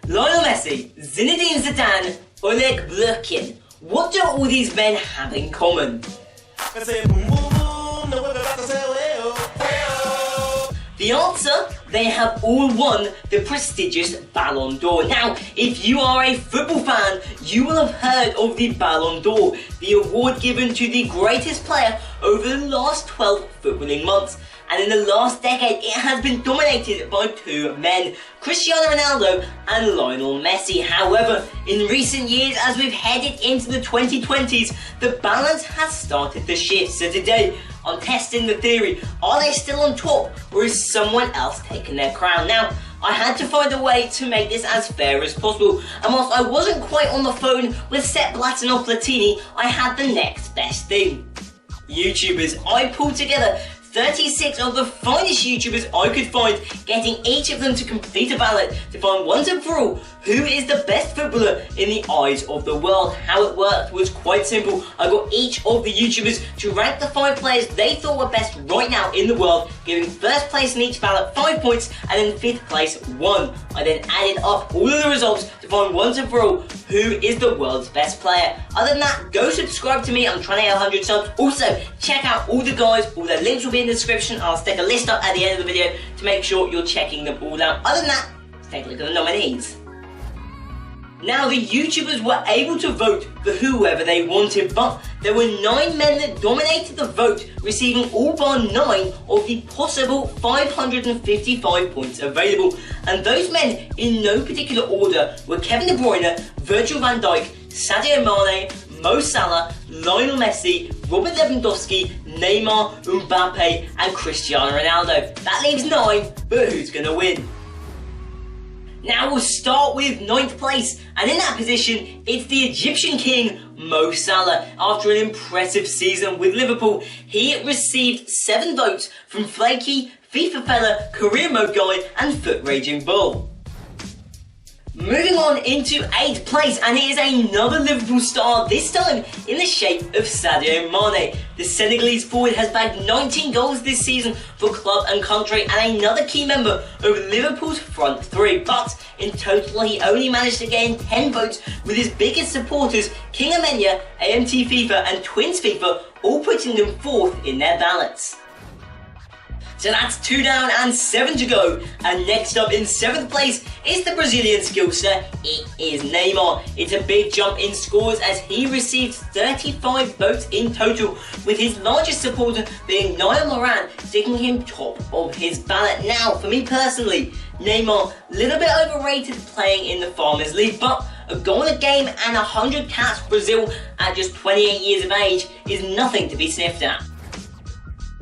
Lionel Messi, Zinedine Zidane, Oleg Blurkin. What do all these men have in common? The answer? They have all won the prestigious Ballon d'Or. Now, if you are a football fan, you will have heard of the Ballon d'Or, the award given to the greatest player over the last 12 footballing months. And in the last decade, it has been dominated by two men, Cristiano Ronaldo and Lionel Messi. However, in recent years, as we've headed into the 2020s, the balance has started to shift. So today, I'm testing the theory. Are they still on top, or is someone else taking their crown? Now, I had to find a way to make this as fair as possible, and whilst I wasn't quite on the phone with Sepp Blatter or Platini, I had the next best thing. YouTubers. I pulled together 36 of the finest YouTubers I could find, getting each of them to complete a ballot to find once and for all who is the best footballer in the eyes of the world. How it worked was quite simple. I got each of the YouTubers to rank the 5 players they thought were best right now in the world, giving first place in each ballot 5 points and then 5th place 1. I then added up all of the results to find once and for all who is the world's best player. Other than that, go subscribe to me. I'm trying to hit 100 subs. Also, check out all the guys. All their links will be in the description. I'll stick a list up at the end of the video to make sure you're checking them all out. Other than that, let's take a look at the nominees. Now, the YouTubers were able to vote for whoever they wanted, but there were 9 men that dominated the vote, receiving all bar 9 of the possible 555 points available. And those men, in no particular order, were Kevin De Bruyne, Virgil van Dijk, Sadio Mane, Mo Salah, Lionel Messi, Robert Lewandowski, Neymar, Mbappe, and Cristiano Ronaldo. That leaves 9, but who's gonna win? Now we'll start with 9th place, and in that position, it's the Egyptian king, Mo Salah. After an impressive season with Liverpool, he received 7 votes from Flaky, FIFA Fella, Career Mode Guy, and Foot Raging Bull. Moving on into 8th place, and it is another Liverpool star, this time in the shape of Sadio Mane. The Senegalese forward has bagged 19 goals this season for club and country, and another key member of Liverpool's front 3. But in total, he only managed to gain 10 votes, with his biggest supporters, King Amenya, AMT FIFA, and Twins FIFA, all putting them 4th in their ballots. So that's 2 down and 7 to go. And next up in 7th place is the Brazilian skillster. It is Neymar. It's a big jump in scores as he received 35 votes in total, with his largest supporter being Niall Moran, sticking him top of his ballot. Now, for me personally, Neymar, a little bit overrated playing in the Farmers League, but a goal a game and 100 caps for Brazil at just 28 years of age is nothing to be sniffed at.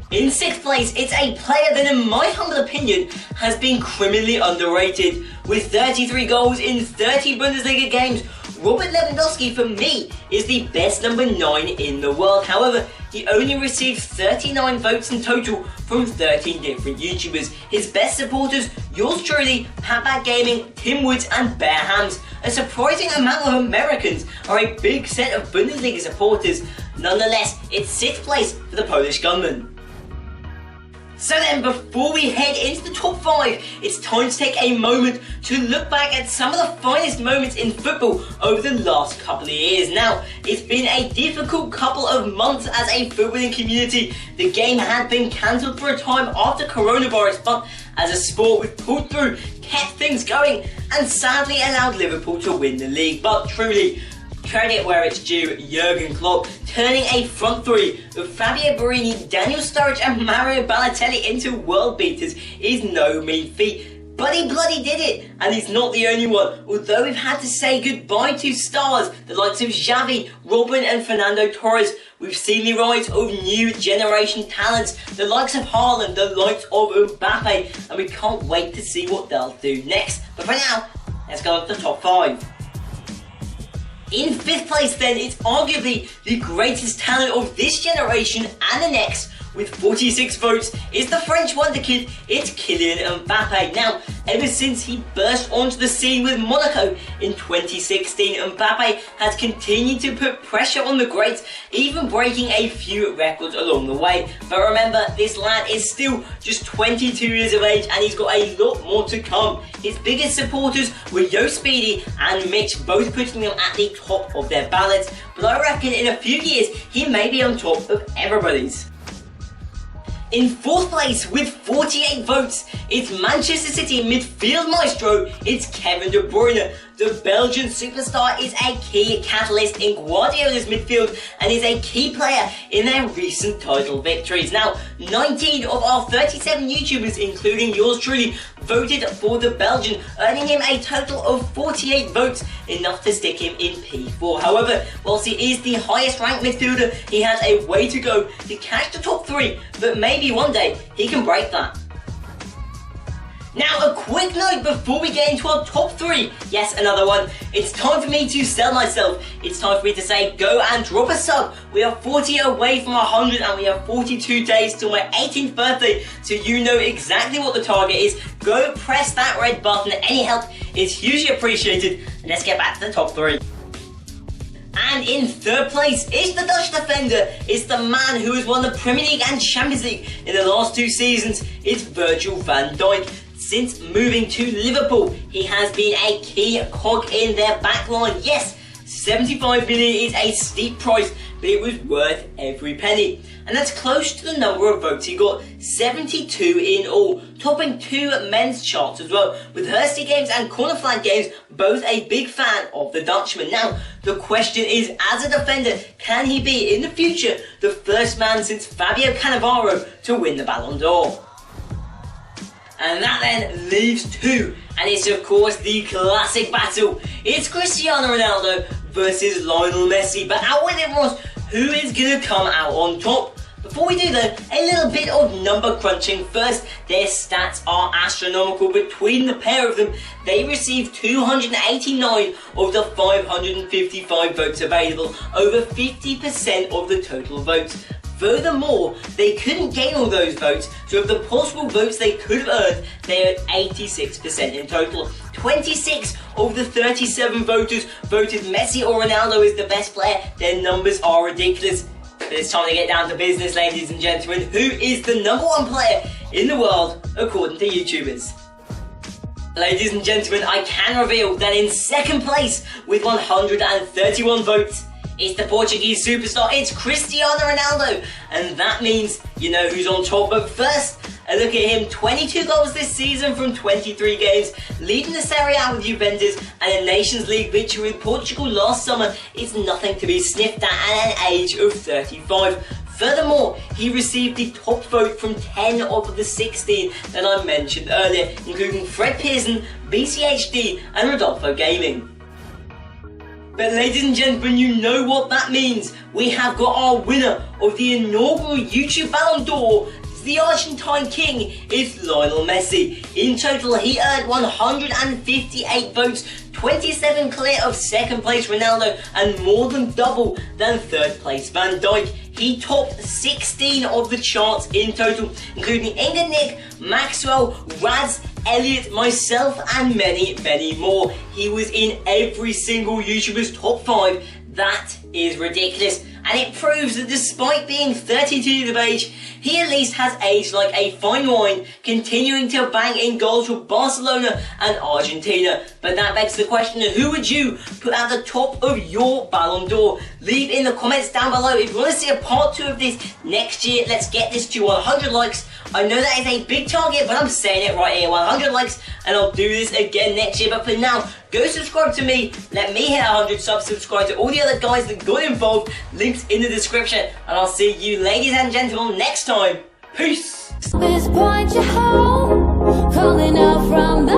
In 6th place, it's a player that, in my humble opinion, has been criminally underrated. With 33 goals in 30 Bundesliga games, Robert Lewandowski, for me, is the best number 9 in the world. However, he only received 39 votes in total from 13 different YouTubers. His best supporters, yours truly, Patback Gaming, Tim Woods, and Bear Hams. A surprising amount of Americans are a big set of Bundesliga supporters. Nonetheless, it's 6th place for the Polish gunman. So then, before we head into the top 5, it's time to take a moment to look back at some of the finest moments in football over the last couple of years. Now, it's been a difficult couple of months as a footballing community. The game had been cancelled for a time after coronavirus, but as a sport we've pulled through, kept things going, and sadly allowed Liverpool to win the league. But truly, credit where it's due, Jurgen Klopp turning a front 3 of Fabio Borini, Daniel Sturridge and Mario Balotelli into world beaters is no mean feat. But he bloody did it, and he's not the only one. Although we've had to say goodbye to stars, the likes of Xavi, Robin and Fernando Torres, we've seen the rise of new generation talents, the likes of Haaland, the likes of Mbappe, and we can't wait to see what they'll do next. But for now, let's go on to the top 5. In 5th place then, it's arguably the greatest talent of this generation and the next, with 46 votes is the French wonder kid, it's Kylian Mbappe. Now, ever since he burst onto the scene with Monaco in 2016, Mbappe has continued to put pressure on the greats, even breaking a few records along the way. But remember, this lad is still just 22 years of age and he's got a lot more to come. His biggest supporters were Yo Speedy and Mitch, both putting them at the top of their ballots, but I reckon in a few years he may be on top of everybody's. In 4th place with 48 votes, it's Manchester City midfield maestro, it's Kevin De Bruyne. The Belgian superstar is a key catalyst in Guardiola's midfield and is a key player in their recent title victories. Now, 19 of our 37 YouTubers, including yours truly, voted for the Belgian, earning him a total of 48 votes, enough to stick him in P4. However, whilst he is the highest ranked midfielder, he has a way to go to catch the top 3, but maybe one day he can break that. Now, a quick note before we get into our top 3. Yes, another one. It's time for me to sell myself. It's time for me to say go and drop a sub. We are 40 away from 100 and we have 42 days till my 18th birthday, so you know exactly what the target is. Go press that red button. Any help is hugely appreciated. And let's get back to the top 3. And in 3rd place is the Dutch defender. It's the man who has won the Premier League and Champions League in the last 2 seasons. It's Virgil van Dijk. Since moving to Liverpool, he has been a key cog in their backline. Yes, 75 million is a steep price, but it was worth every penny. And that's close to the number of votes he got, 72 in all, topping 2 men's charts as well, with Hursty Games and Corner Flag Games both a big fan of the Dutchman. Now, the question is, as a defender, can he be, in the future, the first man since Fabio Cannavaro to win the Ballon d'Or? And that then leaves 2, and it's of course the classic battle. It's Cristiano Ronaldo versus Lionel Messi, but out with it, Ross, who is going to come out on top? Before we do though, a little bit of number crunching first. Their stats are astronomical. Between the pair of them, they received 289 of the 555 votes available, over 50% of the total votes. Furthermore, they couldn't gain all those votes, so of the possible votes they could have earned, they earned 86% in total. 26 of the 37 voters voted Messi or Ronaldo as the best player. Their numbers are ridiculous. But it's time to get down to business, ladies and gentlemen. Who is the #1 player in the world, according to YouTubers? Ladies and gentlemen, I can reveal that in 2nd place, with 131 votes, it's the Portuguese superstar, it's Cristiano Ronaldo. And that means you know who's on top. But first, a look at him. 22 goals this season from 23 games, leading the Serie A with Juventus, and a Nations League victory with Portugal last summer is nothing to be sniffed at an age of 35. Furthermore, he received the top vote from 10 of the 16 that I mentioned earlier, including Fred Pearson, BCHD, and Rodolfo Gaming. But ladies and gentlemen, you know what that means. We have got our winner of the inaugural YouTube Ballon d'Or. The Argentine king is Lionel Messi. In total, he earned 158 votes, 27 clear of 2nd place Ronaldo, and more than double than 3rd place Van Dijk. He topped 16 of the charts in total, including England Nick, Maxwell, Raz, Elliot, myself, and many, many more. He was in every single YouTuber's top 5. That is ridiculous, and it proves that despite being 32 years of age, he at least has aged like a fine wine, continuing to bang in goals for Barcelona and Argentina. But that begs the question, who would you put at the top of your Ballon d'Or? Leave in the comments down below if you want to see a part 2 of this next year. Let's get this to 100 likes. I know that is a big target, but I'm saying it right here, 100 likes, and I'll do this again next year. But for now, go subscribe to me, let me hit 100 subs, subscribe to all the other guys that got involved, links in the description, and I'll see you ladies and gentlemen next time. Peace! This point you home, calling out from the